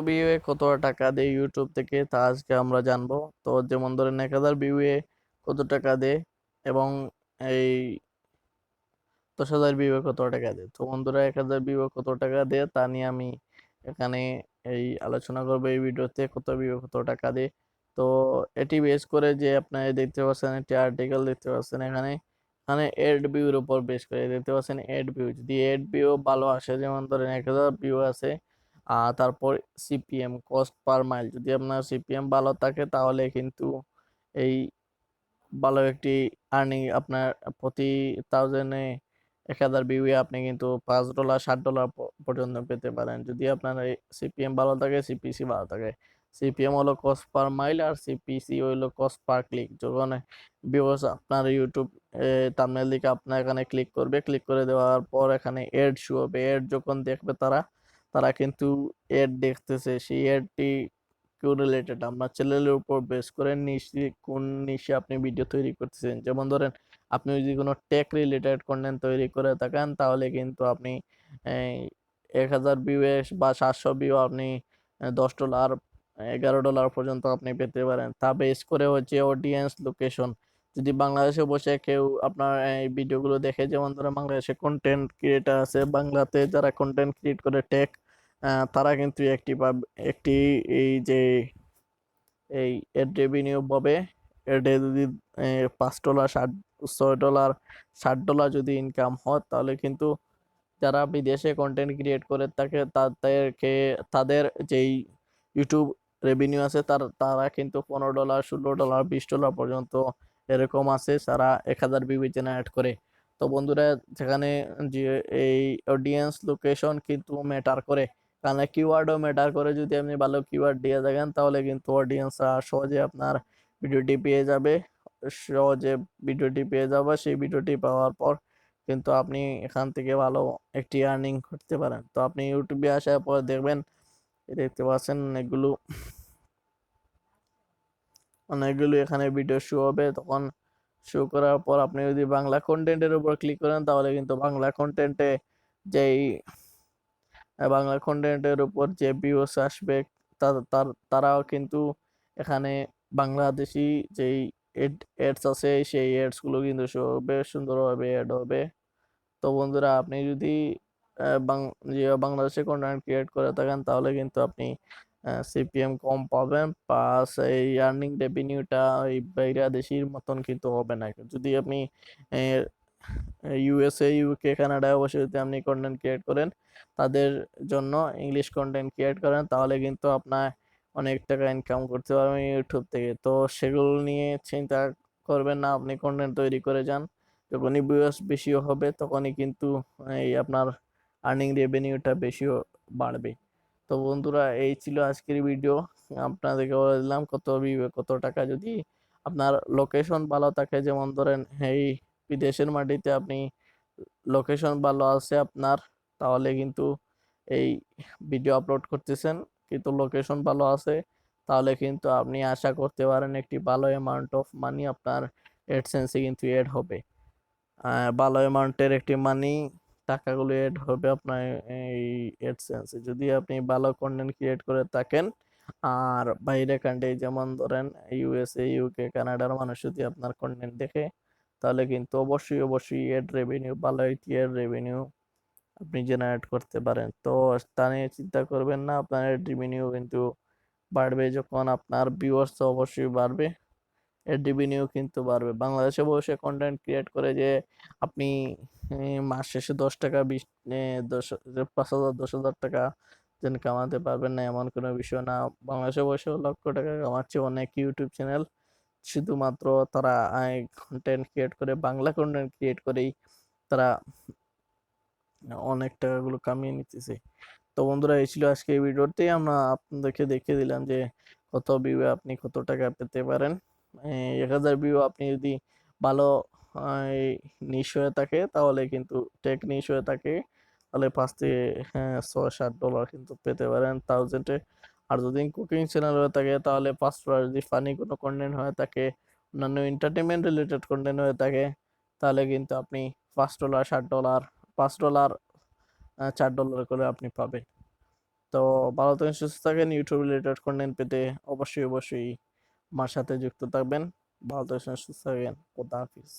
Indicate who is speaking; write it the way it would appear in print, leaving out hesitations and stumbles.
Speaker 1: ভিউয়ে কত টাকা দেয় ইউটিউব থেকে তা আজকে আমরা জানবো। তো যেমন ধরেন 1000 ভিউয়ে কত টাকা দেয় এবং এই 10,000 ভিউয়ে কত টাকা দেয়। তো বন্ধুরা 1000 ভিউয়ে কত টাকা দেয় তা নিয়ে আমি এখানে আলোচনা করবো এই ভিডিওতে। কত ভিউয়ে কত টাকা দেয়, তো এটি বেস করে যে আপনারা দেখতে পাচ্ছেন একটি আর্টিকেল দেখতে পাচ্ছেন এখানে এখানে এড ভিউর উপর বেস করে দেখতে পাচ্ছেন এড ভিউ। যদি এড ভিউ ভালো আসে, যেমন ধরেন 1000 ভিউ আছে, তারপর সিপিএম কস্ট পার মাইল, যদি আপনার সিপিএম ভালো থাকে তাহলে কিন্তু এই ভালো একটি আর্নিং আপনার প্রতি থাউজেন্ডে 1000 ভিউয়ে আপনি কিন্তু $5 $60 পর্যন্ত পেতে পারেন, যদি আপনার সিপিএম ভালো থাকে, সিপিসি ভালো থাকে। সিপিএম হলো কস্ট পার মাইল আর সিপিসি হলো কস্ট পার ক্লিক। যখন ভিউয়ার্স আপনার ইউটিউব থাম্বনেল দিকে আপনার এখানে ক্লিক করবে, ক্লিক করে দেওয়ার পর এখানে এড শো হবে। এড যখন দেখবে তারা তারা কিন্তু এড দেখতেছে, সেই এডটি কেউ রিলেটেড আপনার চ্যানেলের উপর বেস করে নিশে কোন নিশে আপনি ভিডিও তৈরি করতেছেন। যেমন ধরেন আপনি যদি কোনো টেক রিলেটেড কন্টেন্ট তৈরি করে থাকেন তাহলে কিন্তু আপনি এই 1000 ভিউয়ে বা 700 ভিউ আপনি $10 $11 পর্যন্ত আপনি পেতে পারেন। তা বেস করে হচ্ছে অডিয়েন্স লোকেশন। যদি বাংলাদেশে বসে কেউ আপনার এই ভিডিওগুলো দেখে, যেমন ধরেন বাংলাদেশে কন্টেন্ট ক্রিয়েটার আছে, বাংলাতে যারা কন্টেন্ট ক্রিয়েট করে টেক, তারা কিন্তু একটি এই যে এই এড রেভিনিউ পাবে। এডে যদি $5 $6 $60 যদি ইনকাম হয় তাহলে কিন্তু যারা বিদেশে কন্টেন্ট ক্রিয়েট করে থাকে তাদের যেই ইউটিউব রেভিনিউ আছে তারা কিন্তু $15 $16 $20 পর্যন্ত এরকম আছে, যারা 1000 ভিউ জেনারেট করে। তো বন্ধুরা, যেখানে যে এই অডিয়েন্স লোকেশন কিন্তু ম্যাটার করে, কারণ কিওয়ার্ডও ম্যাটার করে। যদি আপনি ভালো কিওয়ার্ড দিয়ে থাকেন তাহলে কিন্তু অডিয়েন্সরা সহজে আপনার ভিডিওটি পেয়ে যাবে, সহজে ভিডিওটি পেয়ে যাবে। সেই ভিডিওটি পাওয়ার পর কিন্তু আপনি এখান থেকে ভালো একটি আর্নিং করতে পারেন। তো আপনি ইউটিউবে আসার পর দেখবেন, দেখতে পাচ্ছেন অনেকগুলো এখানে ভিডিও শো হবে। তখন শো করার পর আপনি যদি বাংলা কন্টেন্টের উপর ক্লিক করেন তাহলে কিন্তু যেই বাংলা কন্টেন্টের উপর যে ভিউস আসবে তারাও কিন্তু এখানে বাংলাদেশি যেই এডস আছে সেই এডস গুলো কিন্তু শো হবে, সুন্দরভাবে এড হবে। তো বন্ধুরা, আপনি যদি বাংলাদেশে কন্টেন্ট ক্রিয়েট করে থাকেন তাহলে কিন্তু আপনি সিপিএম কম পাবেন, প্লাস এই আর্নিং রেভিনিউটা ওই বাইরা দেশির মতন কিন্তু হবে না। যদি আপনি ইউএসএ ইউকে কানাডায় বসে যদি আপনি কন্টেন্ট ক্রিয়েট করেন, তাদের জন্য ইংলিশ কন্টেন্ট ক্রিয়েট করেন, তাহলে কিন্তু আপনার অনেক টাকা ইনকাম করতে পারবেন ইউটিউব থেকে। তো সেগুলো নিয়ে চিন্তা করবেন না, আপনি কন্টেন্ট তৈরি করে যান। যখনই ভিউয়ার্স বেশি হবে তখনই কিন্তু এই আপনার আর্নিং রেভিনিউটা বেশিও বাড়বে। তো বন্ধুরা, এই ছিল আজকের ভিডিও। আপনাদেরকে বলে দিলাম কত ভিউ কত টাকা। যদি আপনার লোকেশন ভালো থাকে, যেমন ধরেন এই বিদেশের মাটিতে আপনি লোকেশন ভালো আছে আপনার, তাহলে কিন্তু এই ভিডিও আপলোড করতেছেন কিন্তু লোকেশন ভালো আছে, তাহলে কিন্তু আপনি আশা করতে পারেন একটি ভালো অ্যামাউন্ট অফ মানি আপনার এডসেন্সে কিন্তু এড হবে। ভালো অ্যামাউন্টের একটি মানি টাকাগুলো এড হবে আপনার এই এডসেন্সে, যদি আপনি ভালো কন্টেন্ট ক্রিয়েট করে থাকেন। আর বাইরে কান্ট্রি যেমন ধরেন ইউএসএ ইউকে কানাডার মানুষ যদি আপনার কন্টেন্ট দেখে, তাহলে কিন্তু অবশ্যই অবশ্যই এড রেভিনিউ, ভালো একটি এড রেভিনিউ আপনি জেনারেট করতে পারেন। তো তা নিয়ে চিন্তা করবেন না, আপনার এড রেভিনিউ কিন্তু বাড়বে। যখন আপনার ভিউয়ার্স অবশ্যই বাড়বে, এর রেভিনিউ কিন্তু বাড়বে। বাংলাদেশে বসে কন্টেন্ট ক্রিয়েট করে যে আপনি মাস শেষে 10 টাকা 5,000 10,000 টাকা যেন কামাতে পারবেন না, এমন কোনো বিষয় না। বাংলাদেশে বসেও লক্ষ টাকা কামাচ্ছে অনেক ইউটিউব চ্যানেল, শুধুমাত্র তারা কন্টেন্ট ক্রিয়েট করে, বাংলা কন্টেন্ট ক্রিয়েট করেই তারা অনেক টাকাগুলো কামিয়ে নিতেছে। তো বন্ধুরা, এই ছিল আজকে এই ভিডিওতে আমরা আপনাদেরকে দেখিয়ে দিলাম যে কত ভিউ আপনি কত টাকা পেতে পারেন। 1000 ভিউ আপনি যদি ভালো নিশ হয়ে থাকে, তাহলে কিন্তু টেক নিশ হয়ে থাকে, তাহলে 5 থেকে $6-7 কিন্তু পেতে পারেন থাউজেন্ডে। আর যদি কুকিং চ্যানেল হয়ে থাকে তাহলে $5। যদি ফানি কোনো কন্টেন্ট হয়ে থাকে, অন্যান্য এন্টারটেনমেন্ট রিলেটেড কন্টেন্ট হয়ে থাকে, তাহলে কিন্তু আপনি $5 $7 $5 $4 করে আপনি পাবেন। তো তো ভালো থাকেন, সুস্থ থাকেন। ইউটিউব রিলেটেড কন্টেন্ট পেতে অবশ্যই অবশ্যই আমার সাথে যুক্ত থাকবেন। ভালো থাকেন, সুস্থ থাকেন। খোদা হাফিজ।